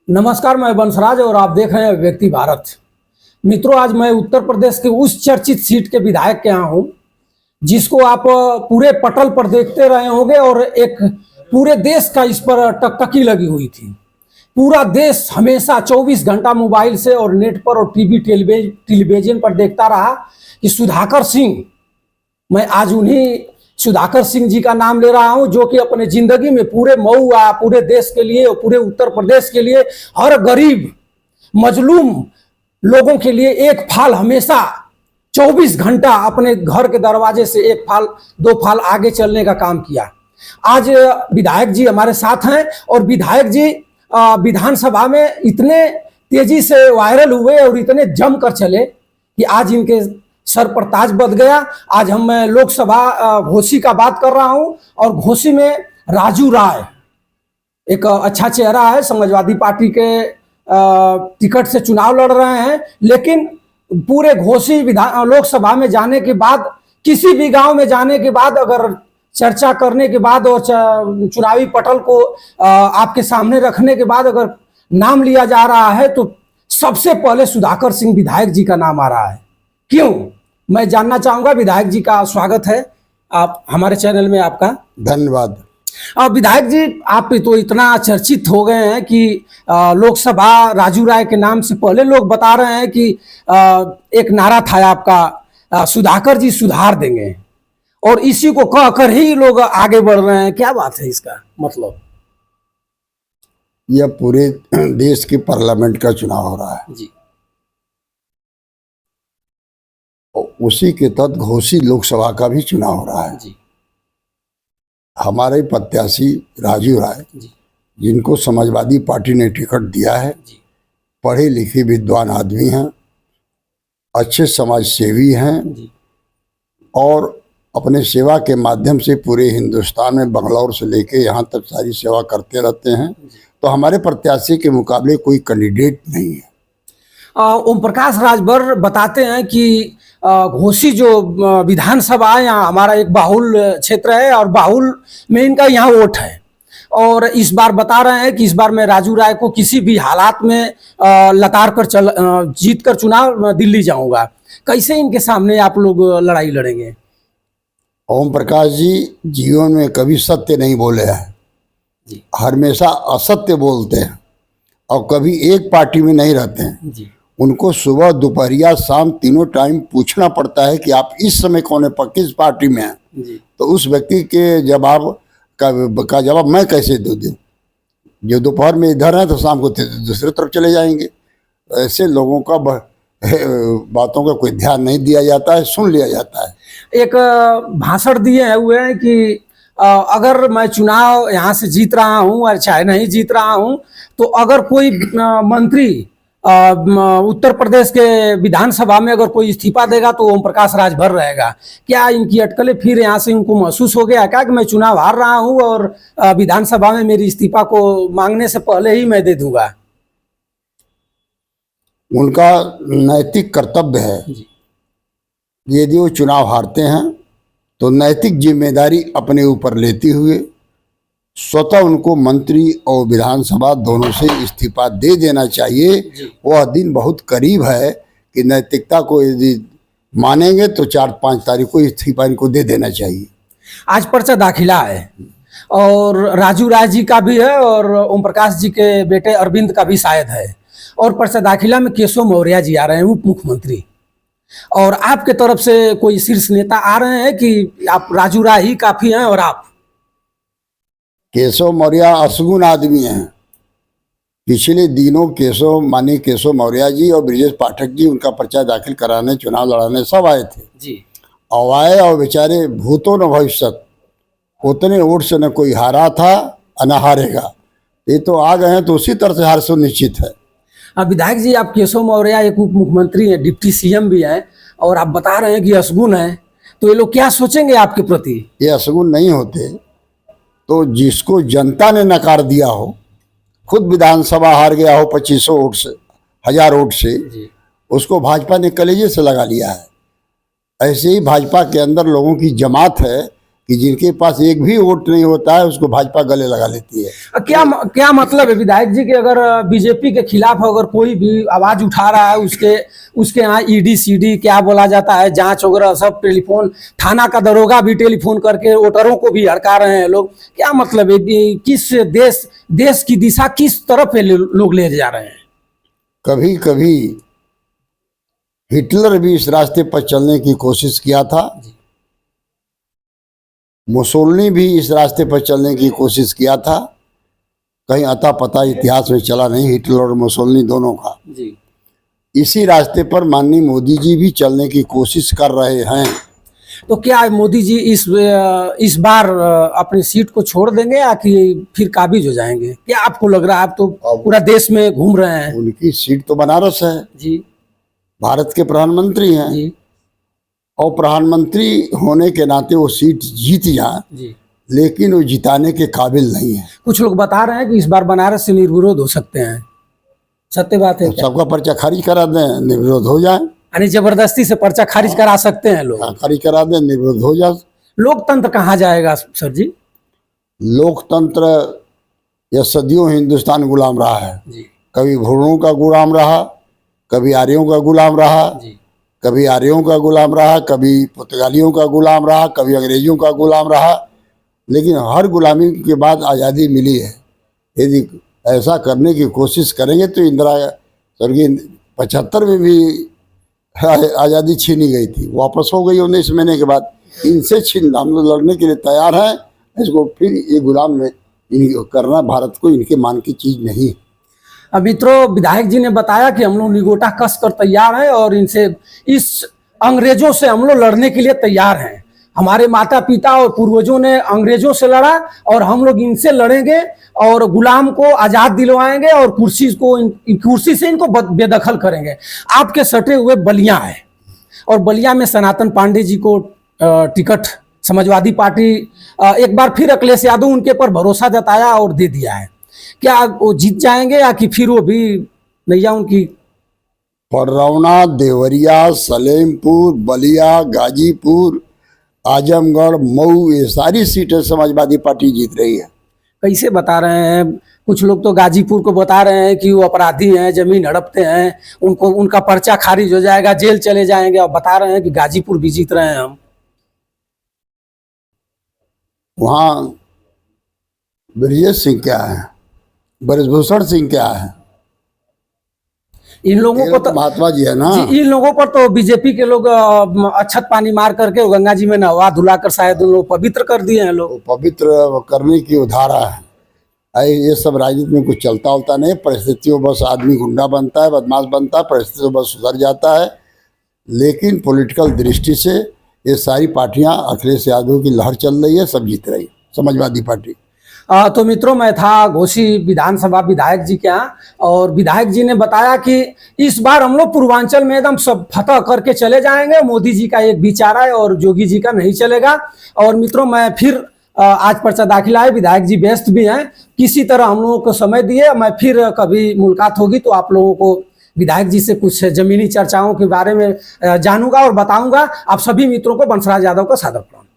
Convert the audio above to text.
नमस्कार, मैं बंसराज और आप देख रहे हैं व्यक्ति भारत। मित्रों, आज मैं उत्तर प्रदेश के उस चर्चित सीट के विधायक के यहाँ हूँ जिसको आप पूरे पटल पर देखते रहे होंगे और एक पूरे देश का इस पर टकटकी लगी हुई थी। पूरा देश हमेशा 24 घंटा मोबाइल से और नेट पर और टीवी टेलीविजन पर देखता रहा कि सुधाकर सिंह, मैं आज उन्हीं सुधाकर सिंह जी का नाम ले रहा हूं जो कि अपने जिंदगी में पूरे मऊ पूरे देश के लिए और पूरे उत्तर प्रदेश के लिए हर गरीब मजलूम लोगों के लिए एक फाल हमेशा 24 घंटा अपने घर के दरवाजे से एक फाल दो फाल आगे चलने का काम किया। आज विधायक जी हमारे साथ हैं और विधायक जी विधानसभा में इतने तेजी से वायरल हुए और इतने जमकर चले कि आज इनके सर पर ताज बध गया। आज हम लोकसभा घोसी का बात कर रहा हूं और घोसी में राजू राय एक अच्छा चेहरा है, समाजवादी पार्टी के टिकट से चुनाव लड़ रहे हैं, लेकिन पूरे घोसी लोकसभा में जाने के बाद, किसी भी गांव में जाने के बाद, अगर चर्चा करने के बाद और चुनावी पटल को आपके सामने रखने के बाद अगर नाम लिया जा रहा है तो सबसे पहले सुधाकर सिंह विधायक जी का नाम आ रहा है। क्यों, मैं जानना चाहूंगा। विधायक जी का स्वागत है आप हमारे चैनल में। आपका धन्यवाद। विधायक जी, आप तो इतना चर्चित हो गए हैं कि लोकसभा राजू राय के नाम से पहले लोग बता रहे हैं कि एक नारा था आपका, सुधाकर जी सुधार देंगे, और इसी को कहकर ही लोग आगे बढ़ रहे हैं। क्या बात है इसका मतलब? यह पूरे देश के पार्लियामेंट का चुनाव हो रहा है जी, और उसी के तहत घोसी लोकसभा का भी चुनाव हो रहा है जी। हमारे प्रत्याशी राजू राय जी, जिनको समाजवादी पार्टी ने टिकट दिया है, जी, पढ़े लिखे विद्वान आदमी हैं, अच्छे समाज सेवी हैं जी, और अपने सेवा के माध्यम से पूरे हिंदुस्तान में बंगलौर से लेके यहाँ तक सारी सेवा करते रहते हैं। तो हमारे प्रत्याशी के मुकाबले कोई कैंडिडेट नहीं है। ओम प्रकाश राजभर बताते हैं कि घोसी जो विधानसभा है, यहाँ हमारा एक बाहुल क्षेत्र है और बाहुल में इनका यहाँ वोट है, और इस बार बता रहे हैं कि इस बार मैं राजू राय को किसी भी हालात में लतार कर जीत कर चुनाव दिल्ली जाऊंगा। कैसे इनके सामने आप लोग लड़ाई लड़ेंगे? ओम प्रकाश जी जीवन में कभी सत्य नहीं बोले हैं, हमेशा असत्य बोलते हैं और कभी एक पार्टी में नहीं रहते हैं जी। उनको सुबह दोपहरिया शाम तीनों टाइम पूछना पड़ता है कि आप इस समय किस पार्टी में हैं। जी। तो उस व्यक्ति के जवाब का जवाब मैं कैसे दूं? जो दोपहर में इधर है तो शाम को दूसरी तरफ चले जाएंगे। ऐसे लोगों का बातों का कोई ध्यान नहीं दिया जाता है, सुन लिया जाता है। एक भाषण दिए हुए हैं कि अगर मैं चुनाव यहाँ से जीत रहा हूँ और चाहे नहीं जीत रहा हूँ, तो अगर कोई मंत्री उत्तर प्रदेश के विधानसभा में अगर कोई इस्तीफा देगा तो ओम प्रकाश राजभर रहेगा। क्या इनकी अटकलें फिर यहाँ से उनको महसूस हो गया क्या कि मैं चुनाव हार रहा हूँ और विधानसभा में मेरी इस्तीफा को मांगने से पहले ही मैं दे दूंगा? उनका नैतिक कर्तव्य है, यदि वो चुनाव हारते हैं तो नैतिक जिम्मेदारी अपने ऊपर लेते हुए स्वतः उनको मंत्री और विधानसभा दोनों से इस्तीफा दे देना चाहिए। वह दिन बहुत करीब है कि नैतिकता को यदि मानेंगे तो 4-5 तारीख को इस्तीफा इनको दे देना चाहिए। आज पर्चा दाखिला है और राजू राय जी का भी है और ओम प्रकाश जी के बेटे अरविंद का भी शायद है, और पर्चा दाखिला में केशव मौर्य जी आ रहे हैं, उप मुख्यमंत्री, और आपके तरफ से कोई शीर्ष नेता आ रहे हैं कि आप राजू राय ही काफी हैं? और आप? केशव मौर्य असगुन आदमी हैं। पिछले दिनों केशव मौर्य जी और ब्रिजेश पाठक जी उनका पर्चा दाखिल कराने, चुनाव लड़ाने सब आए थे जी। और आए और बेचारे भूतों न भविष्यत, उतने वोट से न कोई हारा था न हारेगा। ये तो आ गए हैं तो उसी तरह से हार सुनिश्चित है। विधायक जी, आप केशव मौर्य एक उप मुख्यमंत्री हैं, डिप्टी सीएम भी हैं, और आप बता रहे हैं कि असगुन है, तो ये लोग क्या सोचेंगे आपके प्रति? ये असगुन नहीं होते तो जिसको जनता ने नकार दिया हो, खुद विधानसभा हार गया हो 2500 वोट से, 1000 वोट से, उसको भाजपा ने कलेजे से लगा लिया है। ऐसे ही भाजपा के अंदर लोगों की जमात है कि जिनके पास एक भी वोट नहीं होता है उसको भाजपा गले लगा लेती है। क्या मतलब है विधायक जी कि अगर बीजेपी के खिलाफ अगर कोई भी आवाज उठा रहा है उसके यहाँ ईडी सीडी क्या बोला जाता है, जांच वगैरह सब, टेलीफोन, थाना का दरोगा भी टेलीफोन करके वोटरों को भी हड़का रहे हैं लोग। क्या मतलब है, किस देश की दिशा किस तरफ लोग ले जा रहे हैं? कभी कभी हिटलर भी इस रास्ते पर चलने की कोशिश किया था, मुसोलिनी भी इस रास्ते पर चलने की कोशिश किया था। कहीं अता पता इतिहास में चला नहीं हिटलर और मुसोलिनी दोनों का। जी। इसी रास्ते पर माननीय मोदी जी भी चलने की कोशिश कर रहे हैं। तो क्या मोदी जी इस बार अपनी सीट को छोड़ देंगे या कि फिर काबिज हो जाएंगे? क्या आपको लग रहा है? आप तो पूरा देश में घूम रहे हैं। उनकी सीट तो बनारस है जी, भारत के प्रधानमंत्री हैं जी, और प्रधानमंत्री होने के नाते वो सीट जीत जाए, जी। लेकिन वो जिताने के काबिल नहीं है। कुछ लोग बता रहे हैं कि इस बार बनारस से निर्विरोध हो सकते हैं, सत्य बात है तो क्या? सबका पर्चा खारिज करा दें, निर्विरोध हो जाए। यानी जबरदस्ती से पर्चा खारिज करा सकते हैं लोग? खारिज करा दें, निर्विरोध हो जाए। लोकतंत्र कहाँ जाएगा सर जी? लोकतंत्र यह सदियों हिंदुस्तान गुलाम रहा है। जी, कभी भूरों का गुलाम रहा, कभी आर्यों का गुलाम रहा, जी, कभी आर्यों का गुलाम रहा, कभी पुर्तगालियों का गुलाम रहा, कभी अंग्रेजों का गुलाम रहा, लेकिन हर गुलामी के बाद आज़ादी मिली है। यदि ऐसा करने की कोशिश करेंगे तो इंदिरा स्वर्गीय 75 में भी आज़ादी छीनी गई थी, वापस हो गई 19 महीने के बाद। इनसे छीन हम लोग लड़ने के लिए तैयार हैं। इसको फिर ये गुलाम में करना भारत को इनके मान की चीज़ नहीं। अब मित्रों, विधायक जी ने बताया कि हम लोग निगोटा कस कर तैयार हैं और इस अंग्रेजों से हम लोग लड़ने के लिए तैयार हैं। हमारे माता पिता और पूर्वजों ने अंग्रेजों से लड़ा और हम लोग इनसे लड़ेंगे और गुलाम को आजाद दिलवाएंगे और कुर्सी से इनको बेदखल करेंगे। आपके सटे हुए बलिया है और बलिया में सनातन पांडे जी को टिकट समाजवादी पार्टी एक बार फिर अखिलेश यादव उनके पर भरोसा जताया और दे दिया है। क्या वो जीत जाएंगे या कि फिर वो भी नैया उनकी? पररौना, देवरिया, सलेमपुर, बलिया, गाजीपुर, आजमगढ़, मऊ, ये सारी सीटें समाजवादी पार्टी जीत रही है। कैसे बता रहे हैं? कुछ लोग तो गाजीपुर को बता रहे हैं कि वो अपराधी हैं, जमीन हड़पते हैं, उनका पर्चा खारिज हो जाएगा, जेल चले जाएंगे, और बता रहे हैं कि गाजीपुर भी जीत रहे हैं हम। वहाँ ब्रजेश सिंह क्या है, ब्रजभूषण सिंह क्या है? इन लोगों को तो महात्मा जी है ना। इन लोगों पर तो बीजेपी के लोग अक्षत पानी मार करके गंगा जी में नहवा धुला कर शायद उन लोग पवित्र कर दिए हैं लोग। पवित्र करने की उधारा है। ये सब राजनीति में कुछ चलता होता नहीं। परिस्थितियों बस आदमी गुंडा बनता है, बदमाश बनता है, परिस्थितियों बस सुधर जाता है। लेकिन पॉलिटिकल दृष्टि से ये सारी पार्टियां, अखिलेश यादव की लहर चल रही है, सब जीत रही समाजवादी पार्टी। तो मित्रों, मैं था घोसी विधानसभा विधायक जी के यहाँ और विधायक जी ने बताया कि इस बार हम लोग पूर्वांचल में एकदम सब फतह करके चले जाएंगे। मोदी जी का एक विचार है और योगी जी का नहीं चलेगा। और मित्रों, मैं फिर आज पर्चा दाखिला है, विधायक जी व्यस्त भी हैं, किसी तरह हम लोगों को समय दिए। मैं फिर कभी मुलाकात होगी तो आप लोगों को विधायक जी से कुछ जमीनी चर्चाओं के बारे में जानूंगा और बताऊंगा। आप सभी मित्रों को बंसराज यादव का सादर प्रणाम।